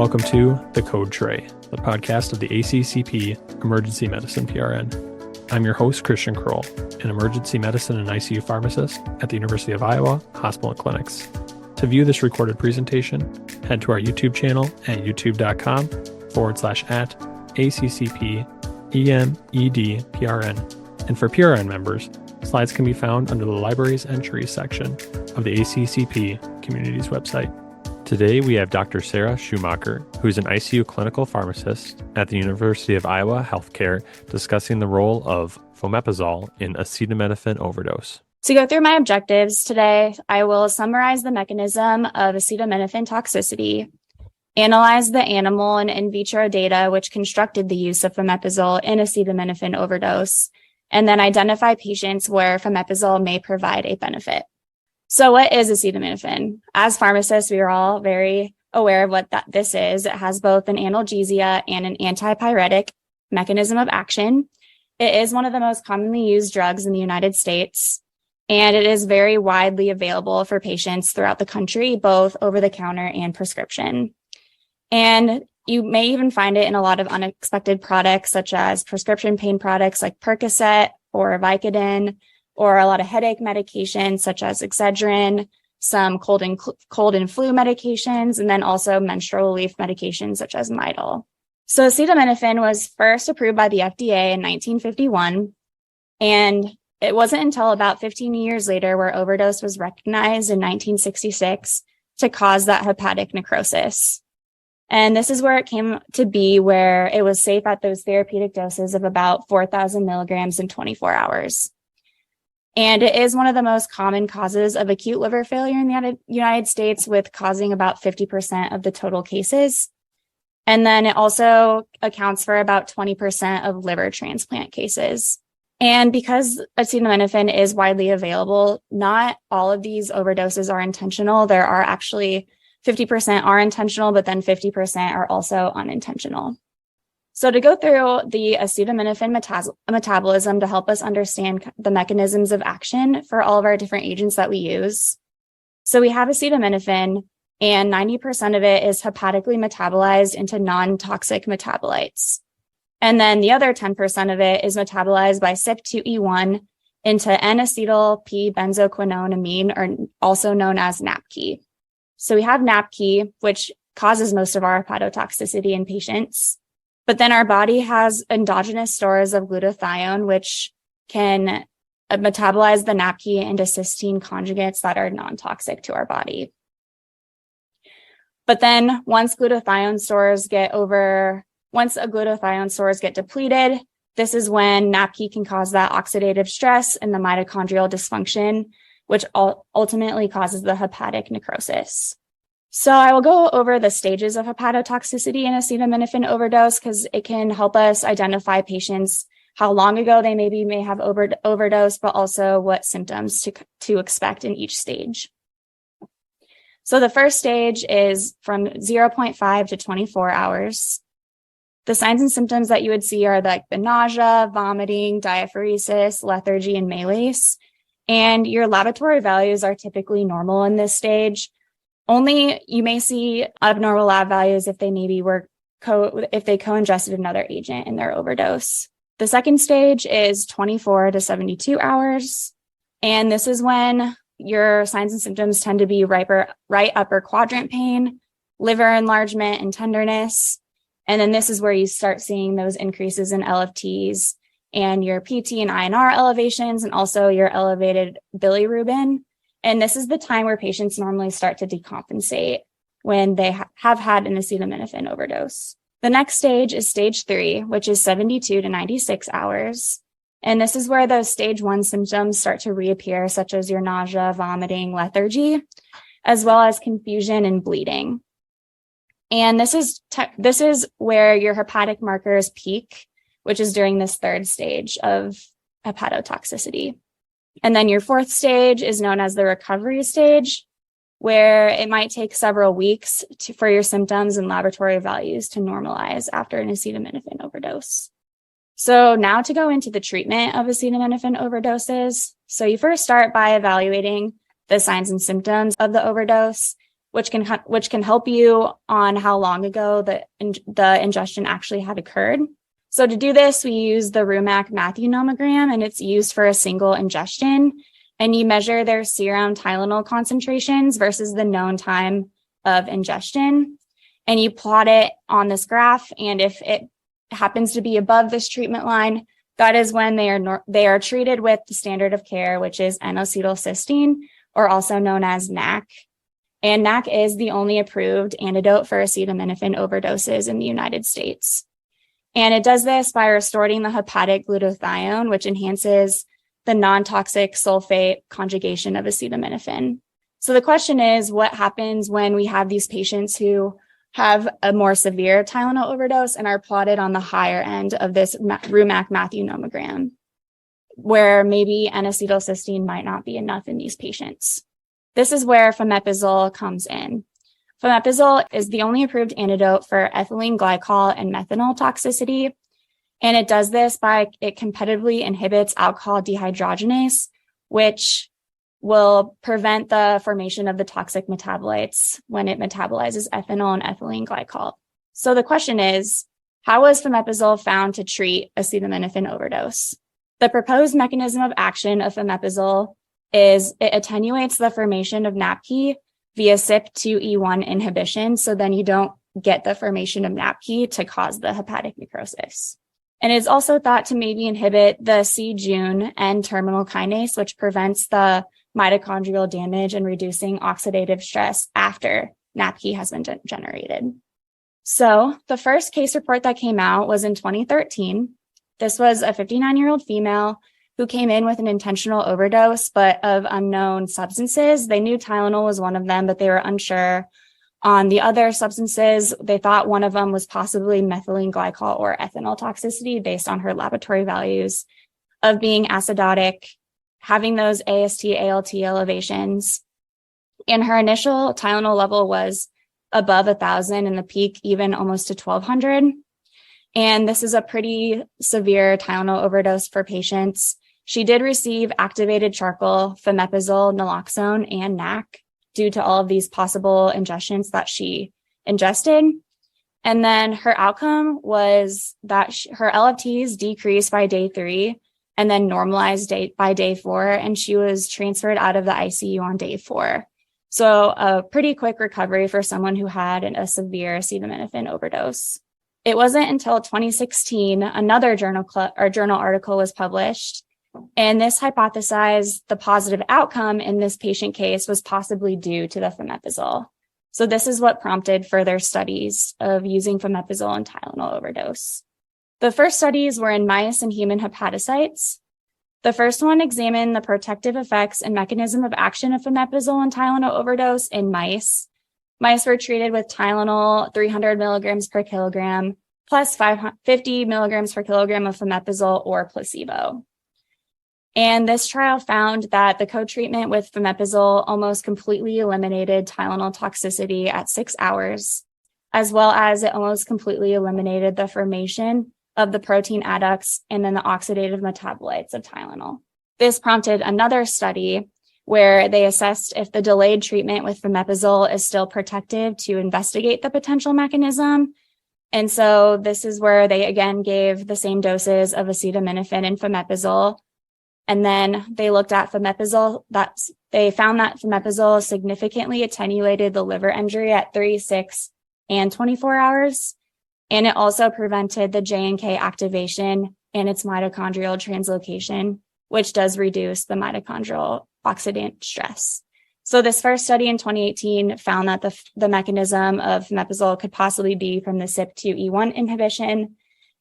welcome to The Code Tray, the podcast of the ACCP Emergency Medicine PRN. I'm your host, Christian Kroll, an emergency medicine and ICU pharmacist at the University of Iowa Hospital and Clinics. To view this recorded presentation, head to our YouTube channel at youtube.com/@ACCP EM PRN. And for PRN members, slides can be found under the Libraries Entries section of the ACCP Communities website. Today, we have Dr. Sarah Schumacher, who is an ICU clinical pharmacist at the University of Iowa Healthcare, discussing the role of Fomepizole in acetaminophen overdose. To go through my objectives today, I will summarize the mechanism of acetaminophen toxicity, analyze the animal and in vitro data which constructed the use of Fomepizole in acetaminophen overdose, and then identify patients where Fomepizole may provide a benefit. So what is acetaminophen? As pharmacists, we are all very aware of what this is. It has both an analgesia and an antipyretic mechanism of action. It is one of the most commonly used drugs in the United States, and it is very widely available for patients throughout the country, both over-the-counter and prescription. And you may even find it in a lot of unexpected products, such as prescription pain products like Percocet or Vicodin, or a lot of headache medications such as Excedrin, some cold and flu medications, and then also menstrual relief medications such as Midol. So acetaminophen was first approved by the FDA in 1951, and it wasn't until about 15 years later where overdose was recognized in 1966 to cause that hepatic necrosis. And this is where it came to be, where it was safe at those therapeutic doses of about 4,000 milligrams in 24 hours. And it is one of the most common causes of acute liver failure in the United States, with causing about 50% of the total cases. And then it also accounts for about 20% of liver transplant cases. And because acetaminophen is widely available, not all of these overdoses are intentional. There are actually 50% are intentional, but then 50% are also unintentional. So to go through the acetaminophen metabolism to help us understand the mechanisms of action for all of our different agents that we use. So we have acetaminophen, and 90% of it is hepatically metabolized into non-toxic metabolites. And then the other 10% of it is metabolized by CYP2E1 into N-acetyl P-benzoquinolamine, or also known as NAPQ. So we have NAPQ, which causes most of our hepatotoxicity in patients. But then our body has endogenous stores of glutathione, which can metabolize the NAPQ into cysteine conjugates that are non-toxic to our body. But then once a glutathione stores get depleted, this is when NAPQ can cause that oxidative stress and the mitochondrial dysfunction, which ultimately causes the hepatic necrosis. So I will go over the stages of hepatotoxicity in acetaminophen overdose, because it can help us identify patients, how long ago they may have overdosed, but also what symptoms to expect in each stage. So the first stage is from 0.5 to 24 hours. The signs and symptoms that you would see are like the nausea, vomiting, diaphoresis, lethargy, and malaise. And your laboratory values are typically normal in this stage. Only you may see abnormal lab values if they maybe if they co-ingested another agent in their overdose. The second stage is 24 to 72 hours. And this is when your signs and symptoms tend to be right upper quadrant pain, liver enlargement, and tenderness. And then this is where you start seeing those increases in LFTs and your PT and INR elevations, and also your elevated bilirubin. And this is the time where patients normally start to decompensate when they have had an acetaminophen overdose. The next stage is stage 3, which is 72 to 96 hours. And this is where those stage 1 symptoms start to reappear, such as your nausea, vomiting, lethargy, as well as confusion and bleeding. And this is where your hepatic markers peak, which is during this third stage of hepatotoxicity. And then your fourth stage is known as the recovery stage, where it might take several weeks for your symptoms and laboratory values to normalize after an acetaminophen overdose. So now to go into the treatment of acetaminophen overdoses. So you first start by evaluating the signs and symptoms of the overdose. which can help you on how long ago the ingestion actually had occurred. So to do this, we use the Rumack-Matthew nomogram, and it's used for a single ingestion. And you measure their serum Tylenol concentrations versus the known time of ingestion. And you plot it on this graph. And if it happens to be above this treatment line, that is when they are treated with the standard of care, which is N-acetylcysteine, or also known as NAC. And NAC is the only approved antidote for acetaminophen overdoses in the United States. And it does this by restoring the hepatic glutathione, which enhances the non-toxic sulfate conjugation of acetaminophen. So the question is, what happens when we have these patients who have a more severe Tylenol overdose and are plotted on the higher end of this Rumack-Matthew nomogram, where maybe N-acetylcysteine might not be enough in these patients? This is where Fomepizole comes in. Fomepizole is the only approved antidote for ethylene glycol and methanol toxicity. And it does this by it competitively inhibits alcohol dehydrogenase, which will prevent the formation of the toxic metabolites when it metabolizes ethanol and ethylene glycol. So the question is, how was Fomepizole found to treat acetaminophen overdose? The proposed mechanism of action of Fomepizole is it attenuates the formation of NAPK via CYP2E1 inhibition, so then you don't get the formation of NAPK to cause the hepatic necrosis. And it is also thought to maybe inhibit the C-Jun N-terminal kinase, which prevents the mitochondrial damage and reducing oxidative stress after NAPK has been generated. So the first case report that came out was in 2013. This was a 59-year-old female who came in with an intentional overdose, but of unknown substances. They knew Tylenol was one of them, but they were unsure on the other substances. They thought one of them was possibly methylene glycol or ethanol toxicity based on her laboratory values of being acidotic, having those AST, ALT elevations. And her initial Tylenol level was above 1,000 and the peak even almost to 1,200. And this is a pretty severe Tylenol overdose for patients. She did receive activated charcoal, Fomepizole, naloxone, and NAC due to all of these possible ingestions that she ingested. And then her outcome was that her LFTs decreased by day 3 and then normalized by day 4, and she was transferred out of the ICU on day 4. So a pretty quick recovery for someone who had a severe acetaminophen overdose. It wasn't until 2016, another journal article was published, and this hypothesized the positive outcome in this patient case was possibly due to the Fomepizole. So this is what prompted further studies of using Fomepizole in Tylenol overdose. The first studies were in mice and human hepatocytes. The first one examined the protective effects and mechanism of action of Fomepizole in Tylenol overdose in mice. Mice were treated with Tylenol 300 milligrams per kilogram plus 50 milligrams per kilogram of Fomepizole or placebo. And this trial found that the co-treatment with Fomepizole almost completely eliminated Tylenol toxicity at 6 hours, as well as it almost completely eliminated the formation of the protein adducts and then the oxidative metabolites of Tylenol. This prompted another study where they assessed if the delayed treatment with Fomepizole is still protective to investigate the potential mechanism. And so this is where they again gave the same doses of acetaminophen and Fomepizole. And then they looked at Fomepizole. They found that Fomepizole significantly attenuated the liver injury at 3, 6, and 24 hours. And it also prevented the J&K activation and its mitochondrial translocation, which does reduce the mitochondrial oxidant stress. So this first study in 2018 found that the mechanism of Fomepizole could possibly be from the CYP2E1 inhibition.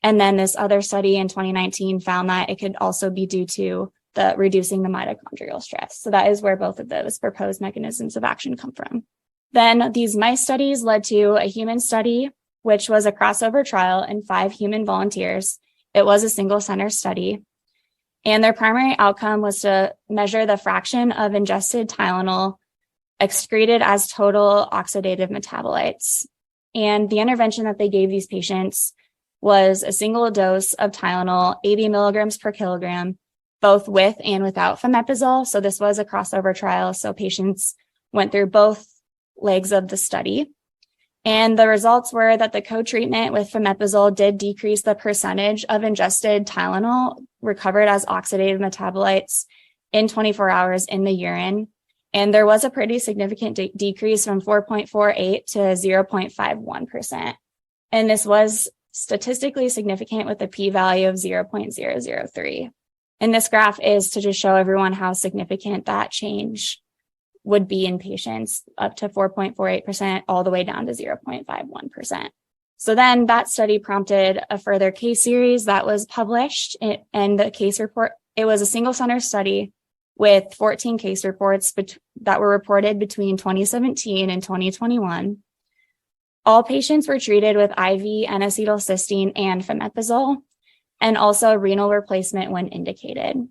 And then this other study in 2019 found that it could also be due to the reducing the mitochondrial stress. So that is where both of those proposed mechanisms of action come from. Then these mice studies led to a human study, which was a crossover trial in 5 human volunteers. It was a single center study. And their primary outcome was to measure the fraction of ingested Tylenol excreted as total oxidative metabolites. And the intervention that they gave these patients was a single dose of Tylenol, 80 milligrams per kilogram, both with and without Fomepizole. So this was a crossover trial. So patients went through both legs of the study. And the results were that the co-treatment with fomepizole did decrease the percentage of ingested Tylenol recovered as oxidative metabolites in 24 hours in the urine. And there was a pretty significant decrease from 4.48 to 0.51%. And this was statistically significant with a p-value of 0.003. And this graph is to just show everyone how significant that change would be in patients, up to 4.48% all the way down to 0.51%. So then that study prompted a further case series that was published, and the case report, it was a single center study with 14 case reports that were reported between 2017 and 2021. All patients were treated with IV N-acetylcysteine and fomepizole, and also renal replacement when indicated.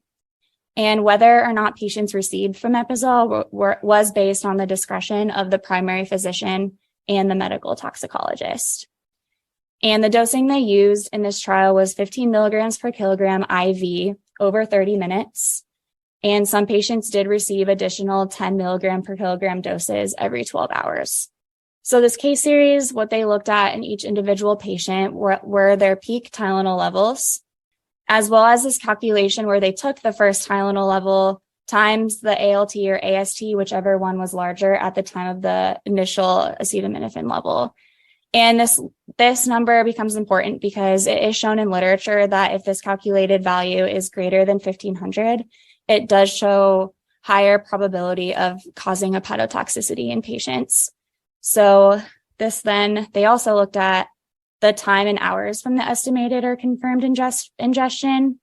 And whether or not patients received fomepizole was based on the discretion of the primary physician and the medical toxicologist. And the dosing they used in this trial was 15 milligrams per kilogram IV over 30 minutes. And some patients did receive additional 10 milligram per kilogram doses every 12 hours. So this case series, what they looked at in each individual patient were their peak Tylenol levels, as well as this calculation where they took the first Tylenol level times the ALT or AST, whichever one was larger at the time of the initial acetaminophen level. And this number becomes important because it is shown in literature that if this calculated value is greater than 1,500, it does show higher probability of causing hepatotoxicity in patients. So they also looked at the time and hours from the estimated or confirmed ingestion,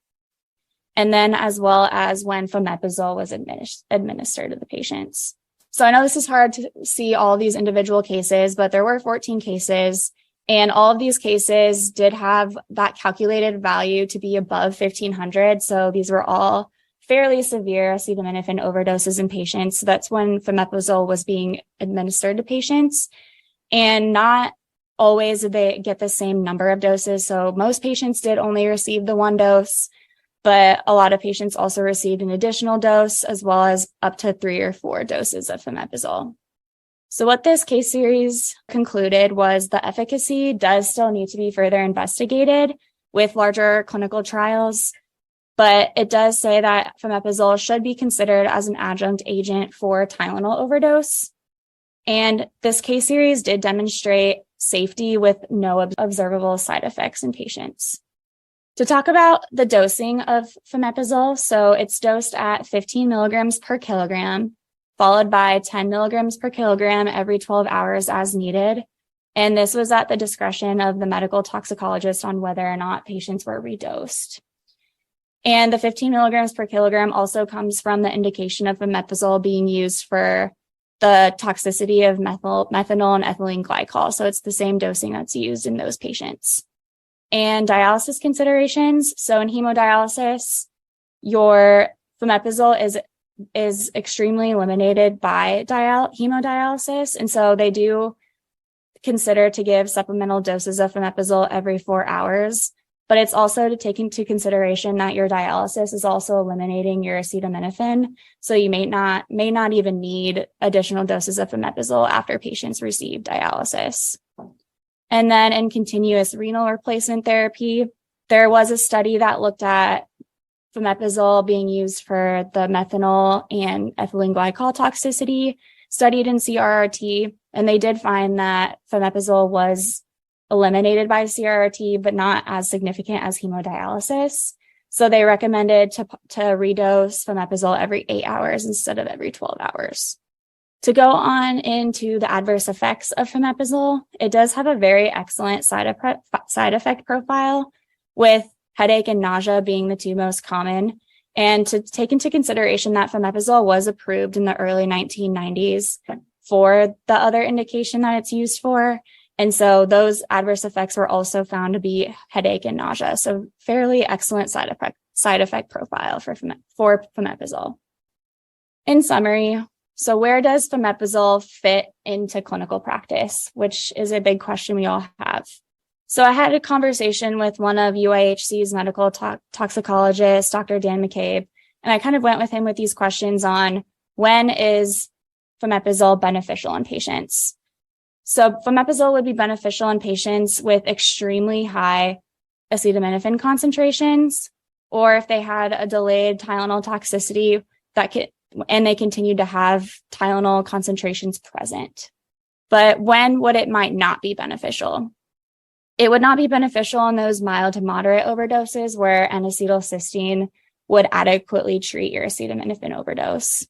and then as well as when fomepizole was administered to the patients. So I know this is hard to see all these individual cases, but there were 14 cases, and all of these cases did have that calculated value to be above 1,500. So these were all fairly severe acetaminophen overdoses in patients. So that's when fomepizole was being administered to patients, and not always did they get the same number of doses. So most patients did only receive the one dose, but a lot of patients also received an additional dose, as well as up to 3 or 4 doses of fomepizole. So what this case series concluded was the efficacy does still need to be further investigated with larger clinical trials, but it does say that fomepizole should be considered as an adjunct agent for Tylenol overdose. And this case series did demonstrate safety with no observable side effects in patients. To talk about the dosing of fomepizole, so it's dosed at 15 milligrams per kilogram, followed by 10 milligrams per kilogram every 12 hours as needed. And this was at the discretion of the medical toxicologist on whether or not patients were redosed. And the 15 milligrams per kilogram also comes from the indication of fomepizole being used for the toxicity of methanol and ethylene glycol. So it's the same dosing that's used in those patients. And dialysis considerations. So in hemodialysis, your fomepizole is extremely eliminated by hemodialysis. And so they do consider to give supplemental doses of fomepizole every 4 hours. But it's also to take into consideration that your dialysis is also eliminating your acetaminophen. So you may not even need additional doses of fomepizole after patients receive dialysis. And then in continuous renal replacement therapy, there was a study that looked at fomepizole being used for the methanol and ethylene glycol toxicity studied in CRRT. And they did find that fomepizole was eliminated by CRRT, but not as significant as hemodialysis. So they recommended to redose fomepizole every 8 hours instead of every 12 hours. To go on into the adverse effects of fomepizole, it does have a very excellent side effect profile, with headache and nausea being the two most common. And to take into consideration that fomepizole was approved in the early 1990s for the other indication that it's used for. And so those adverse effects were also found to be headache and nausea. So fairly excellent side effect profile for fomepizole. In summary, so where does fomepizole fit into clinical practice, which is a big question we all have. So I had a conversation with one of UIHC's medical toxicologists, Dr. Dan McCabe, and I kind of went with him with these questions on when is fomepizole beneficial in patients? So fomepizole would be beneficial in patients with extremely high acetaminophen concentrations, or if they had a delayed Tylenol toxicity and they continued to have Tylenol concentrations present. But when would it might not be beneficial? It would not be beneficial in those mild to moderate overdoses where N-acetylcysteine would adequately treat your acetaminophen overdose.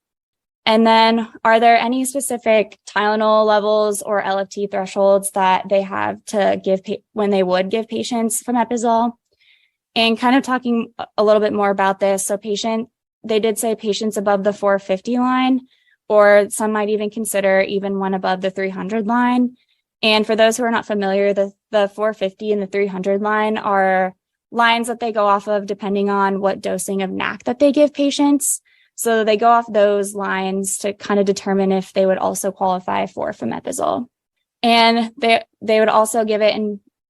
And then, are there any specific Tylenol levels or LFT thresholds that they have to give when they would give patients fomepizole? And kind of talking a little bit more about this, so they did say patients above the 450 line, or some might even consider even one above the 300 line. And for those who are not familiar, the 450 and the 300 line are lines that they go off of depending on what dosing of NAC that they give patients. So they go off those lines to kind of determine if they would also qualify for fomepizole. And they would also give it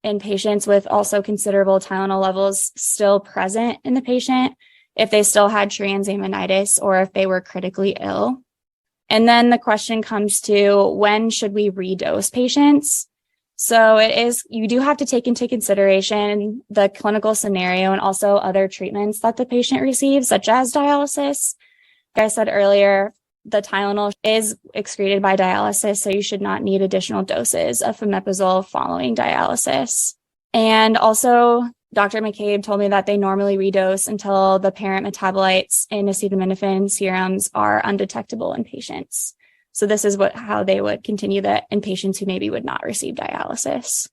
in patients with also considerable Tylenol levels still present in the patient, if they still had transaminitis or if they were critically ill. And then the question comes to, when should we redose patients? So you do have to take into consideration the clinical scenario and also other treatments that the patient receives, such as dialysis. Like I said earlier, the Tylenol is excreted by dialysis, so you should not need additional doses of fomepizole following dialysis. And also, Dr. McCabe told me that they normally redose until the parent metabolites in acetaminophen serums are undetectable in patients. So this is how they would continue that in patients who maybe would not receive dialysis.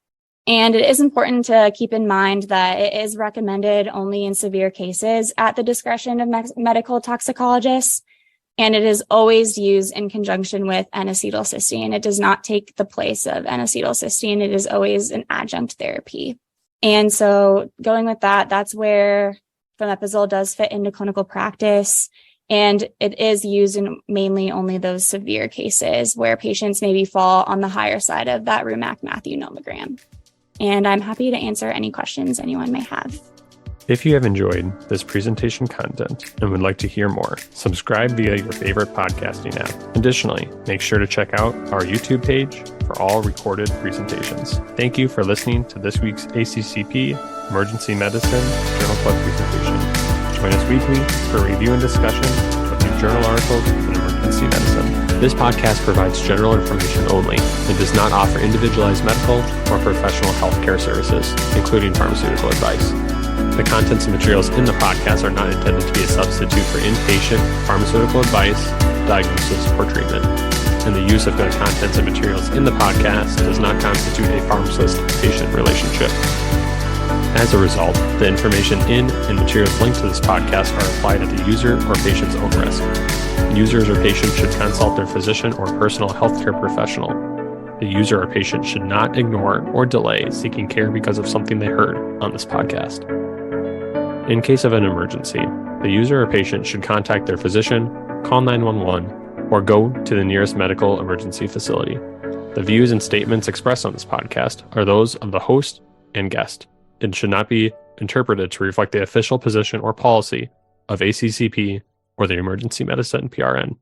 And it is important to keep in mind that it is recommended only in severe cases at the discretion of medical toxicologists, and it is always used in conjunction with N-acetylcysteine. It does not take the place of N-acetylcysteine. It is always an adjunct therapy. And so going with that, that's where fomepizole does fit into clinical practice. And it is used in mainly only those severe cases where patients maybe fall on the higher side of that Rumac-Matthew nomogram. And I'm happy to answer any questions anyone may have. If you have enjoyed this presentation content and would like to hear more, subscribe via your favorite podcasting app. Additionally, make sure to check out our YouTube page for all recorded presentations. Thank you for listening to this week's ACCP Emergency Medicine Journal Club presentation. Join us weekly for review and discussion of new journal articles in emergency medicine. This podcast provides general information only and does not offer individualized medical or professional healthcare services, including pharmaceutical advice. The contents and materials in the podcast are not intended to be a substitute for inpatient pharmaceutical advice, diagnosis, or treatment. And the use of the contents and materials in the podcast does not constitute a pharmacist-patient relationship. As a result, the information in and materials linked to this podcast are applied at the user or patient's own risk. Users or patients should consult their physician or personal healthcare professional. The user or patient should not ignore or delay seeking care because of something they heard on this podcast. In case of an emergency, the user or patient should contact their physician, call 911, or go to the nearest medical emergency facility. The views and statements expressed on this podcast are those of the host and guest and should not be interpreted to reflect the official position or policy of ACCP or the Emergency Medicine PRN.